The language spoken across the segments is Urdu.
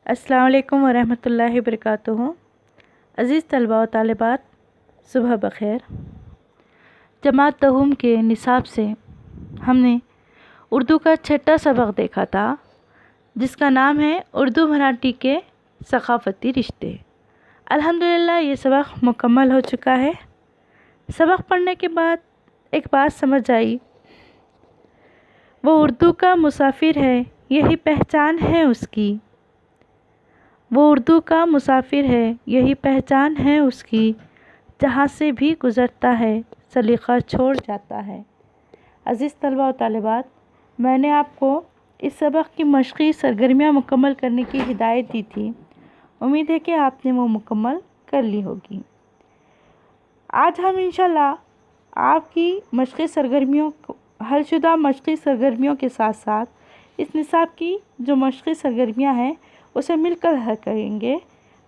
السلام علیکم ورحمۃ اللہ وبرکاتہ۔ عزیز طلباء و طالبات، صبح بخیر۔ جماعت دہم کے نصاب سے ہم نے اردو کا چھٹا سبق دیکھا تھا، جس کا نام ہے اردو مراٹھی کے ثقافتی رشتے۔ الحمدللہ یہ سبق مکمل ہو چکا ہے۔ سبق پڑھنے کے بعد ایک بات سمجھ آئی، وہ اردو کا مسافر ہے، یہی پہچان ہے اس کی۔ وہ اردو کا مسافر ہے، یہی پہچان ہے اس کی، جہاں سے بھی گزرتا ہے سلیقہ چھوڑ جاتا ہے۔ عزیز طلباء و طالبات، میں نے آپ کو اس سبق کی مشقی سرگرمیاں مکمل کرنے کی ہدایت دی تھی۔ امید ہے کہ آپ نے وہ مکمل کر لی ہوگی۔ آج ہم انشاءاللہ آپ کی مشقی سرگرمیوں حل شدہ مشقی سرگرمیوں کے ساتھ ساتھ اس نصاب کی جو مشقی سرگرمیاں ہیں اسے مل کر حل کریں گے۔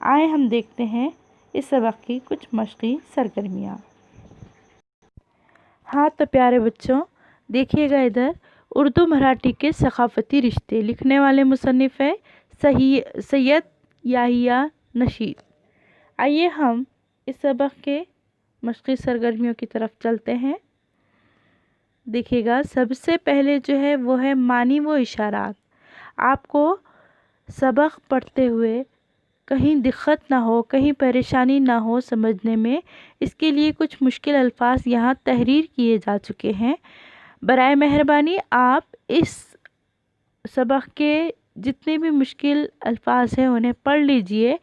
آئیں ہم دیکھتے ہیں اس سبق کی کچھ مشقی سرگرمیاں۔ ہاں تو پیارے بچوں، دیکھیے گا ادھر، اردو مراٹھی کے ثقافتی رشتے، لکھنے والے مصنف ہے سید یحییٰ نشید۔ آئیے ہم اس سبق کے مشقی سرگرمیوں کی طرف چلتے ہیں۔ دیکھیے گا، سب سے پہلے جو ہے وہ ہے معنی و اشارات۔ آپ کو سبق پڑھتے ہوئے کہیں دقت نہ ہو، کہیں پریشانی نہ ہو سمجھنے میں، اس کے لیے کچھ مشکل الفاظ یہاں تحریر کیے جا چکے ہیں۔ برائے مہربانی آپ اس سبق کے جتنے بھی مشکل الفاظ ہیں انہیں پڑھ لیجئے،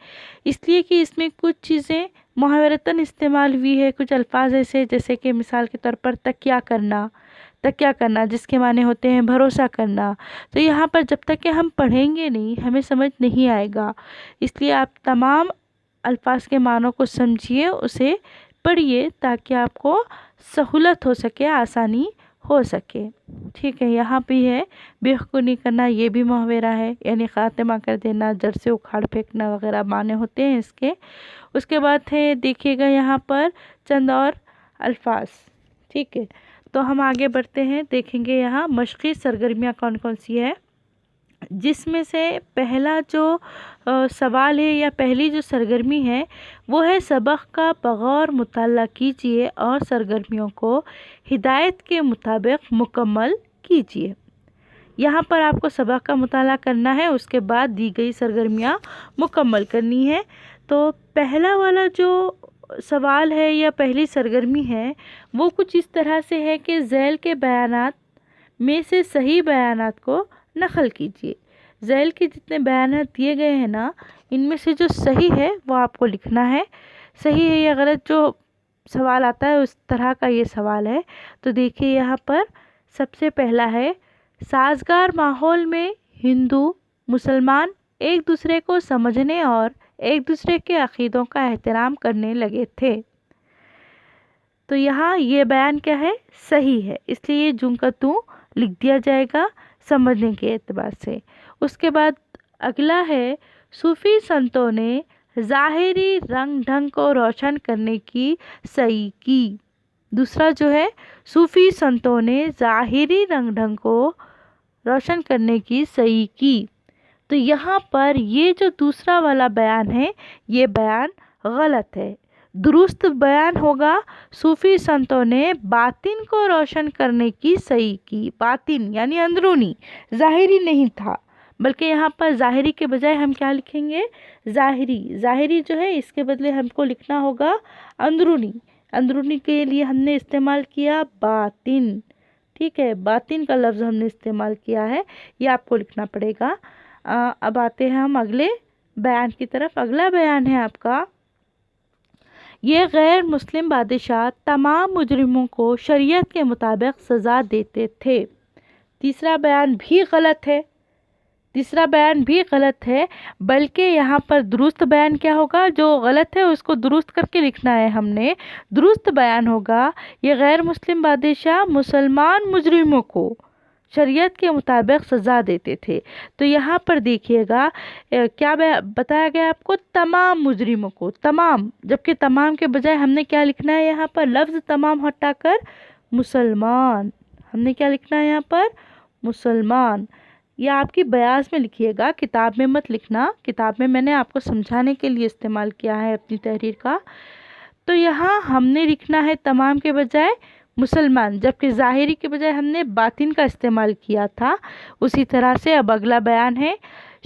اس لیے کہ اس میں کچھ چیزیں محاورتاً استعمال ہوئی ہے، کچھ الفاظ ایسے جیسے کہ مثال کے طور پر تکیہ کرنا جس کے معنی ہوتے ہیں بھروسہ کرنا۔ تو یہاں پر جب تک کہ ہم پڑھیں گے نہیں ہمیں سمجھ نہیں آئے گا، اس لیے آپ تمام الفاظ کے معنوں کو سمجھیے، اسے پڑھیے تاکہ آپ کو سہولت ہو سکے، آسانی ہو سکے۔ ٹھیک ہے، یہاں بھی ہے بےخونی کرنا، یہ بھی محاورہ ہے، یعنی خاتمہ کر دینا، جڑ سے اکھاڑ پھینکنا وغیرہ معنی ہوتے ہیں اس کے۔ اس کے بعد ہے، دیکھیے گا یہاں پر چند اور الفاظ۔ ٹھیک ہے، تو ہم آگے بڑھتے ہیں، دیکھیں گے یہاں مشقی سرگرمیاں کون کون سی ہے، جس میں سے پہلا جو سوال ہے یا پہلی جو سرگرمی ہے وہ ہے سبق کا بغور مطالعہ کیجیے اور سرگرمیوں کو ہدایت کے مطابق مکمل کیجیے۔ یہاں پر آپ کو سبق کا مطالعہ کرنا ہے، اس کے بعد دی گئی سرگرمیاں مکمل کرنی ہے۔ تو پہلا والا جو سوال ہے یا پہلی سرگرمی ہے وہ کچھ اس طرح سے ہے کہ ذیل کے بیانات میں سے صحیح بیانات کو نقل کیجیے۔ ذیل کے جتنے بیانات دیے گئے ہیں نا، ان میں سے جو صحیح ہے وہ آپ کو لکھنا ہے۔ صحیح ہے یا غلط جو سوال آتا ہے اس طرح کا یہ سوال ہے۔ تو دیکھیے یہاں پر سب سے پہلا ہے، سازگار ماحول میں ہندو مسلمان ایک دوسرے کو سمجھنے اور ایک دوسرے کے عقیدوں کا احترام کرنے لگے تھے۔ تو یہاں یہ بیان کیا ہے؟ صحیح ہے، اس لیے یہ جوں کا توں لکھ دیا جائے گا سمجھنے کے اعتبار سے۔ اس کے بعد اگلا ہے، صوفی سنتوں نے ظاہری رنگ ڈھنگ کو روشن کرنے کی سعی کی۔ دوسرا جو ہے، صوفی سنتوں نے ظاہری رنگ ڈھنگ کو روشن کرنے کی سعی کی۔ تو یہاں پر یہ جو دوسرا والا بیان ہے یہ بیان غلط ہے۔ درست بیان ہوگا، صوفی سنتوں نے باطن کو روشن کرنے کی سعی کی۔ باطن یعنی اندرونی، ظاہری نہیں تھا، بلکہ یہاں پر ظاہری کے بجائے ہم کیا لکھیں گے؟ ظاہری۔ ظاہری جو ہے اس کے بدلے ہم کو لکھنا ہوگا اندرونی۔ اندرونی کے لیے ہم نے استعمال کیا باطن۔ ٹھیک ہے، باطن کا لفظ ہم نے استعمال کیا ہے، یہ آپ کو لکھنا پڑے گا۔ اب آتے ہیں ہم اگلے بیان کی طرف۔ اگلا بیان ہے آپ کا، یہ غیر مسلم بادشاہ تمام مجرموں کو شریعت کے مطابق سزا دیتے تھے۔ تیسرا بیان بھی غلط ہے، تیسرا بیان بھی غلط ہے، بلکہ یہاں پر درست بیان کیا ہوگا؟ جو غلط ہے اس کو درست کر کے لکھنا ہے ہم نے۔ درست بیان ہوگا، یہ غیر مسلم بادشاہ مسلمان مجرموں کو شریعت کے مطابق سزا دیتے تھے۔ تو یہاں پر دیکھیے گا کیا بتایا گیا آپ کو؟ تمام مجرموں کو، تمام، جبکہ تمام کے بجائے ہم نے کیا لکھنا ہے یہاں پر؟ لفظ تمام ہٹا کر مسلمان۔ ہم نے کیا لکھنا ہے یہاں پر؟ مسلمان۔ یہ آپ کی بیاض میں لکھیے گا، کتاب میں مت لکھنا، کتاب میں میں نے آپ کو سمجھانے کے لیے استعمال کیا ہے اپنی تحریر کا۔ تو یہاں ہم نے لکھنا ہے تمام کے بجائے مسلمان، جبکہ ظاہری کے بجائے ہم نے باطن کا استعمال کیا تھا۔ اسی طرح سے اب اگلا بیان ہے،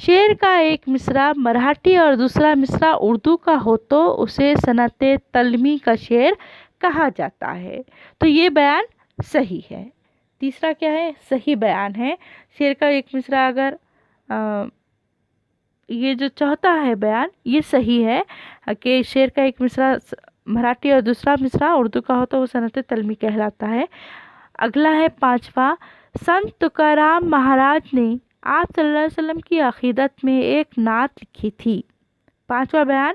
شعر کا ایک مصرع مراٹھی اور دوسرا مصرع اردو کا ہو تو اسے صنعت تلمی کا شعر کہا جاتا ہے۔ تو یہ بیان صحیح ہے۔ تیسرا کیا ہے؟ صحیح بیان ہے۔ شعر کا ایک مصرع اگر یہ جو چوتھا ہے بیان یہ صحیح ہے کہ شعر کا ایک مصرع مراٹھی اور دوسرا مصرع اردو کا ہو تو وہ صنعت تلمی کہلاتا ہے۔ اگلا ہے پانچواں، سنت تکارام مہاراج نے آپ صلی اللہ علیہ وسلم کی عقیدت میں ایک نعت لکھی تھی۔ پانچواں بیان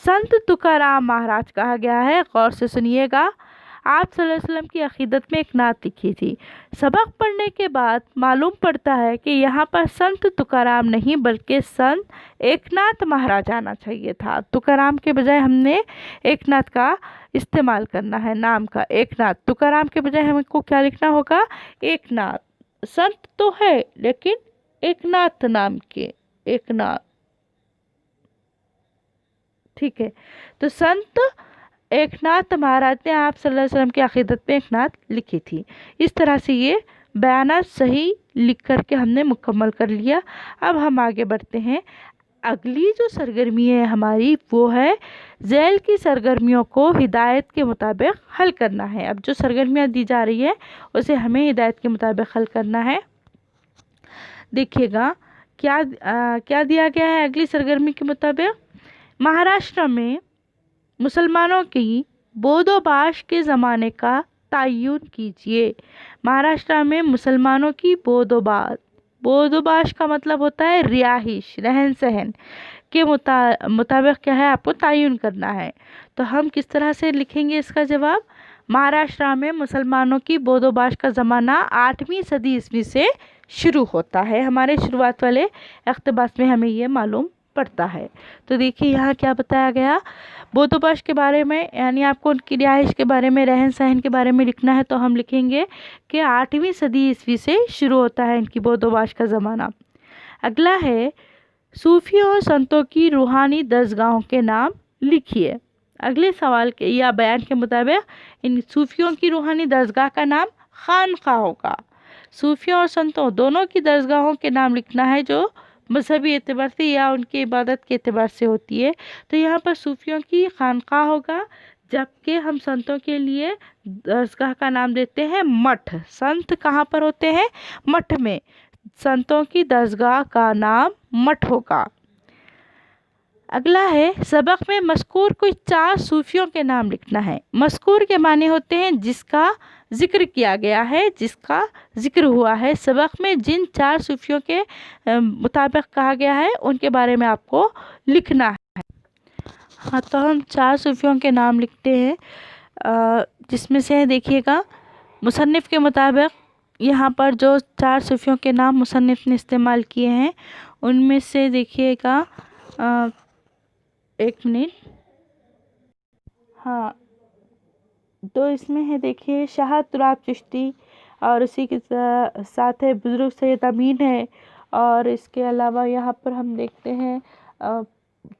سنت تکارام مہاراج کہا گیا ہے، غور سے سنیے گا۔ آپ صلی اللہ علیہ وسلم کی عقیدت میں ایک نعت لکھی تھی۔ سبق پڑھنے کے بعد معلوم پڑتا ہے کہ یہاں پر سنت تکارام نہیں بلکہ سنت ایک ناتھ مہاراج آنا چاہیے تھا۔ تکارام کے بجائے ہم نے ایک ناتھ کا استعمال کرنا ہے، نام کا ایک ناتھ۔ تکارام کے بجائے ہم کو کیا لکھنا ہوگا؟ ایک ناتھ۔ سنت تو ہے لیکن ایک ناتھ نام کے، ایک ناتھ، ٹھیک ہے۔ تو سنت ایک ناتھ مہاراج نے آپ صلی اللہ علیہ وسلم کی عقیدت میں ایک نعت لکھی تھی۔ اس طرح سے یہ بیانات صحیح لکھ کر کے ہم نے مکمل کر لیا۔ اب ہم آگے بڑھتے ہیں۔ اگلی جو سرگرمی ہے ہماری وہ ہے ذیل کی سرگرمیوں کو ہدایت کے مطابق حل کرنا ہے۔ اب جو سرگرمیاں دی جا رہی ہے اسے ہمیں ہدایت کے مطابق حل کرنا ہے۔ دیکھیے گا کیا دیا گیا ہے اگلی سرگرمی کے مطابق۔ مہاراشٹر میں مسلمانوں کی بود و باش کے زمانے کا تعین کیجیے۔ مہاراشٹر میں مسلمانوں کی بود و باش کا مطلب ہوتا ہے رہائش، رہن سہن کے مطابق کیا ہے آپ کو تعین کرنا ہے۔ تو ہم کس طرح سے لکھیں گے اس کا جواب؟ مہاراشٹر میں مسلمانوں کی بود و باش کا زمانہ 8ویں صدی عیسوی سے شروع ہوتا ہے۔ ہمارے شروعات والے اقتباس میں ہمیں یہ معلوم پڑتا ہے۔ تو دیکھیے یہاں کیا بتایا گیا، بود و باش کے بارے میں، یعنی آپ کو ان کی رہائش کے بارے میں، رہن سہن کے بارے میں لکھنا ہے تو ہم لکھیں گے کہ 8ویں صدی عیسوی سے شروع ہوتا ہے ان کی بود و باش کا زمانہ۔ اگلا ہے صوفیوں اور سنتوں کی روحانی درسگاہوں کے نام لکھیے۔ اگلے سوال کے یا بیان کے مطابق ان صوفیوں کی روحانی درسگاہ کا نام خانقاہ ہوگا۔ صوفیوں اور سنتوں دونوں کی درسگاہوں کے نام لکھنا ہے جو مذہبی اعتبار سے یا ان کی عبادت کے اعتبار سے ہوتی ہے۔ تو یہاں پر صوفیوں کی خانقاہ ہوگا، جبکہ ہم سنتوں کے لیے درسگاہ کا نام دیتے ہیں مٹھ۔ سنت کہاں پر ہوتے ہیں؟ مٹھ میں۔ سنتوں کی درسگاہ کا نام مٹھ ہوگا۔ اگلا ہے سبق میں مذکور کچھ 4 صوفیوں کے نام لکھنا ہے۔ مذکور کے معنی ہوتے ہیں جس کا ذکر کیا گیا ہے، جس کا ذکر ہوا ہے۔ سبق میں جن 4 صوفیوں کے مطابق کہا گیا ہے ان کے بارے میں آپ کو لکھنا ہے۔ ہاں تو ہم 4 صوفیوں کے نام لکھتے ہیں، جس میں سے دیکھیے گا مصنف کے مطابق یہاں پر جو 4 صوفیوں کے نام مصنف نے استعمال کیے ہیں ان میں سے دیکھیے گا، ایک منٹ، ہاں تو اس میں ہے دیکھیے شاہ تراب چشتی، اور اسی کے ساتھ ہے بزرگ سید امین ہے، اور اس کے علاوہ یہاں پر ہم دیکھتے ہیں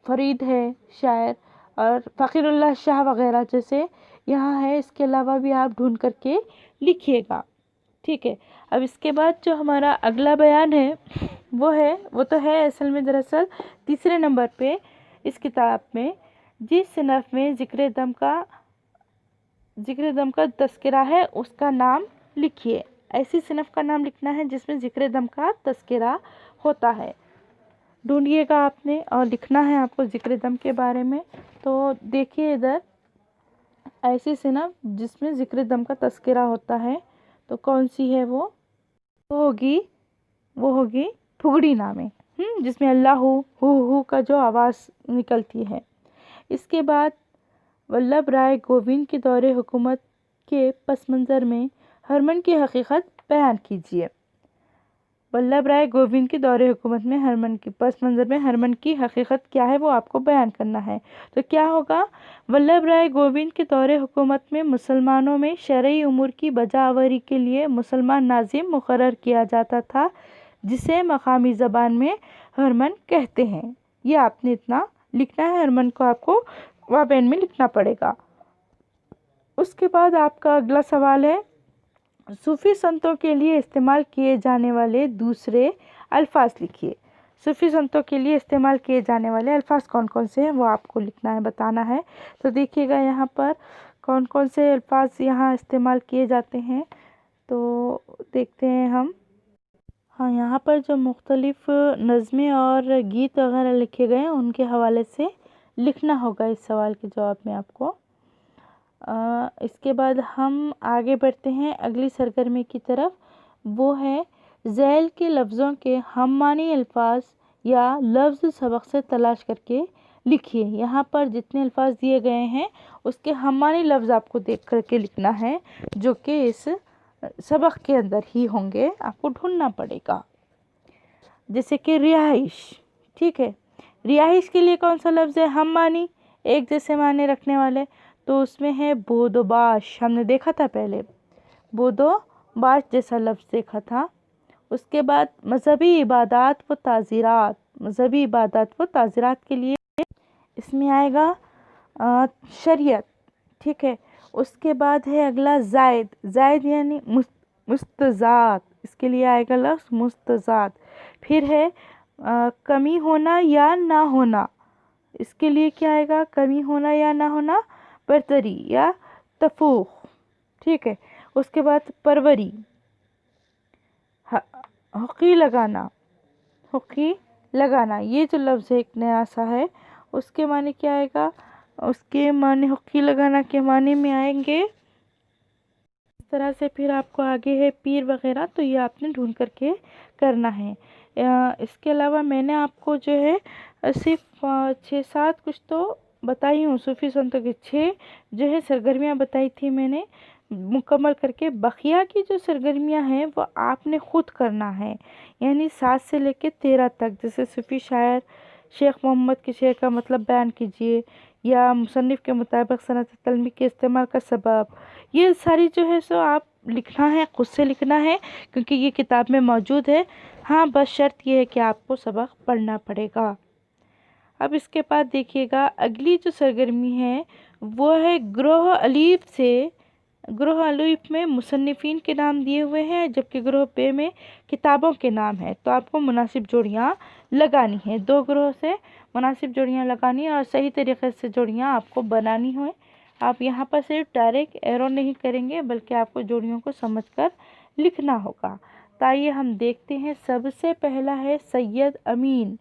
فرید ہے شاعر، اور فقیر اللہ شاہ وغیرہ جیسے یہاں ہے۔ اس کے علاوہ بھی آپ ڈھونڈ کر کے لکھیے گا، ٹھیک ہے۔ اب اس کے بعد جو ہمارا اگلا بیان ہے وہ تو ہے اصل میں دراصل تیسرے نمبر پہ اس کتاب میں، جس صنف میں ذکر دم کا تذکرہ ہے اس کا نام لکھیے۔ ایسی صنف کا نام لکھنا ہے جس میں ذکر دم کا تذکرہ ہوتا ہے۔ ڈھونڈیے گا آپ نے اور لکھنا ہے آپ کو ذکر دم کے بارے میں۔ تو دیکھیے ادھر ایسی صنف جس میں ذکر دم کا تذکرہ ہوتا ہے تو کون سی ہے وہ ہوگی پھگڑی نامے، جس میں اللہ ہو کا جو آواز نکلتی ہے۔ اس کے بعد ولبھ رائے گووند کے دور حکومت کے پس منظر میں ہرمن کی حقیقت بیان کیجیے۔ ولبھ رائے گووند کے دور حکومت میں پس منظر میں ہرمن کی حقیقت کیا ہے وہ آپ کو بیان کرنا ہے۔ تو کیا ہوگا؟ ولبھ رائے گووند کے دور حکومت میں مسلمانوں میں شرعی امور کی بجا آوری کے لیے مسلمان ناظم مقرر کیا جاتا تھا، جسے مقامی زبان میں ہرمن کہتے ہیں۔ یہ آپ نے اتنا لکھنا ہے، ہرمن کو آپ کو وابین میں لکھنا پڑے گا۔ اس کے بعد آپ کا اگلا سوال ہے، صوفی سنتوں کے لیے استعمال کیے جانے والے دوسرے الفاظ لکھیے۔ صوفی سنتوں کے لیے استعمال کیے جانے والے الفاظ کون کون سے ہیں وہ آپ کو لکھنا ہے، بتانا ہے۔ تو دیکھیے گا یہاں پر کون کون سے الفاظ یہاں استعمال کیے جاتے ہیں، تو دیکھتے ہیں ہم۔ ہاں، یہاں پر جو مختلف نظمیں اور گیت وغیرہ لکھے گئے ہیں ان کے حوالے سے لکھنا ہوگا اس سوال کے جواب میں آپ کو۔ اس کے بعد ہم آگے بڑھتے ہیں اگلی سرگرمی کی طرف، وہ ہے ذیل کے لفظوں کے ہم معنی الفاظ یا لفظ سبق سے تلاش کر کے لکھیے۔ یہاں پر جتنے الفاظ دیے گئے ہیں اس کے ہم معنی لفظ آپ کو دیکھ کر کے لکھنا ہے، جو کہ اس سبق کے اندر ہی ہوں گے، آپ کو ڈھونڈنا پڑے گا۔ جیسے کہ رہائش، ٹھیک ہے، رہائش کے لیے کون سا لفظ ہے ہم معنی ایک جیسے معنی رکھنے والے؟ تو اس میں ہے بود و باش، ہم نے دیکھا تھا پہلے، بود و باش جیسا لفظ دیکھا تھا۔ اس کے بعد مذہبی عبادات و تعزیرات، مذہبی عبادات و تعزیرات کے لیے اس میں آئے گا شریعت، ٹھیک ہے۔ اس کے بعد ہے اگلا زائد، زائد یعنی مستضاد، اس کے لیے آئے گا لفظ مستضاد۔ پھر ہے کمی ہونا یا نہ ہونا، اس کے لیے کیا آئے گا؟ کمی ہونا یا نہ ہونا، برتری یا تفوق، ٹھیک ہے۔ اس کے بعد پروری، حقی لگانا، حقی لگانا، یہ جو لفظ ایک نیا سا ہے اس کے معنی کیا آئے گا؟ اس کے معنی حقی لگانا کے معنی میں آئیں گے۔ اس طرح سے پھر آپ کو آگے ہے پیر وغیرہ، تو یہ آپ نے ڈھونڈ کر کے کرنا ہے۔ اس کے علاوہ میں نے آپ کو جو ہے صرف 6-7 کچھ تو بتائی ہوں، صوفی سنتوں کی 6 جو ہے سرگرمیاں بتائی تھی میں نے مکمل کر کے۔ بقیہ کی جو سرگرمیاں ہیں وہ آپ نے خود کرنا ہے، یعنی 7 سے لے کے 13 تک۔ جیسے صوفی شاعر شیخ محمد کے شعر کا مطلب بیان کیجیے، یا مصنف کے مطابق صنعت قلمی کے استعمال کا سبب، یہ ساری جو ہے سو آپ لکھنا ہے، خود سے لکھنا ہے، کیونکہ یہ کتاب میں موجود ہے۔ ہاں، بس شرط یہ ہے کہ آپ کو سبق پڑھنا پڑے گا۔ اب اس کے بعد دیکھیے گا اگلی جو سرگرمی ہے وہ ہے گروہ الف سے، گروہ الف میں مصنفین کے نام دیے ہوئے ہیں، جبکہ گروہ بے میں کتابوں کے نام ہیں، تو آپ کو مناسب جوڑیاں لگانی ہیں، 2 گروہ سے مناسب جوڑیاں لگانی ہیں، اور صحیح طریقے سے جوڑیاں آپ کو بنانی ہوئیں۔ آپ یہاں پر صرف ڈائریکٹ ایرو نہیں کریں گے، بلکہ آپ کو جوڑیوں کو سمجھ کر لکھنا ہوگا۔ تو آئیے ہم دیکھتے ہیں، سب سے پہلا ہے سید امین۔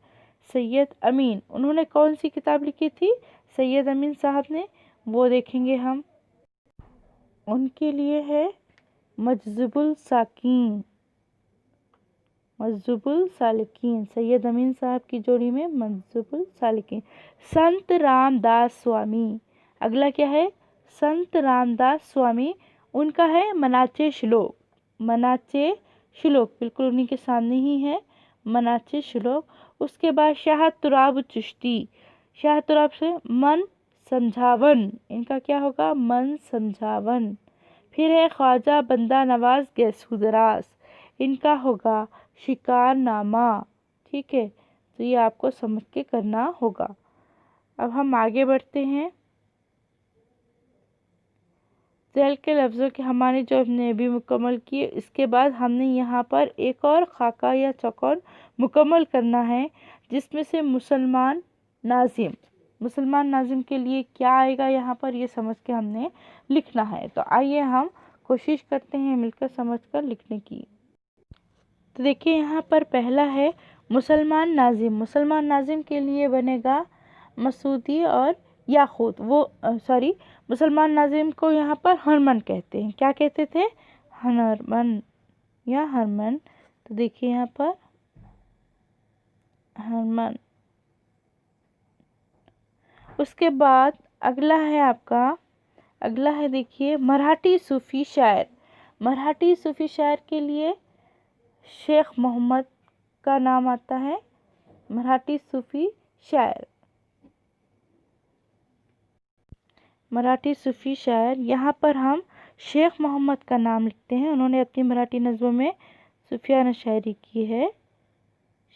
سید امین انہوں نے کون سی کتاب لکھی تھی؟ سید امین صاحب نے، وہ دیکھیں گے ہم۔ ان کے لیے ہے مجذوب السالکین، مجذوب السالکین، سید امین صاحب کی جوڑی میں مجذوب السالکین۔ سنت رام داس سوامی، اگلا کیا ہے؟ سنت رام داس سوامی، ان کا ہے مناچے شلوک، مناچے شلوک بالکل انہی کے سامنے ہی ہے، مناچے شلوک۔ اس کے بعد شاہ تراب چشتی، شاہ تراب سے من سمجھاون، ان کا کیا ہوگا؟ من سمجھاون۔ پھر ہے خواجہ بندہ نواز گیسو دراز، ان کا ہوگا شکار نامہ، ٹھیک ہے، تو یہ آپ کو سمجھ کے کرنا ہوگا۔ اب ہم آگے بڑھتے ہیں، ذیل کے لفظوں کے ہمارے جو ہم نے ابھی مکمل کیے، اس کے بعد ہم نے یہاں پر ایک اور خاکہ یا چوکور مکمل کرنا ہے، جس میں سے مسلمان ناظم، مسلمان ناظم کے لیے کیا آئے گا یہاں پر، یہ سمجھ کے ہم نے لکھنا ہے۔ تو آئیے ہم کوشش کرتے ہیں مل کر سمجھ کر لکھنے کی۔ تو دیکھیے یہاں پر پہلا ہے مسلمان ناظم، مسلمان ناظم کے لیے بنے گا مسعودی اور یاقوت، وہ مسلمان ناظم کو یہاں پر ہرمن کہتے ہیں، کیا کہتے تھے؟ ہرمن یا ہرمن، تو دیکھیے یہاں پر ہرمن۔ اس کے بعد اگلا ہے آپ کا، اگلا ہے دیکھیے مراٹھی صوفی شاعر، مراٹھی صوفی شاعر کے لیے شیخ محمد کا نام آتا ہے، مراٹھی صوفی شاعر، مراٹھی صوفی شاعر، یہاں پر ہم شیخ محمد کا نام لکھتے ہیں، انہوں نے اپنی مراٹھی نظموں میں صوفیانہ شاعری کی ہے۔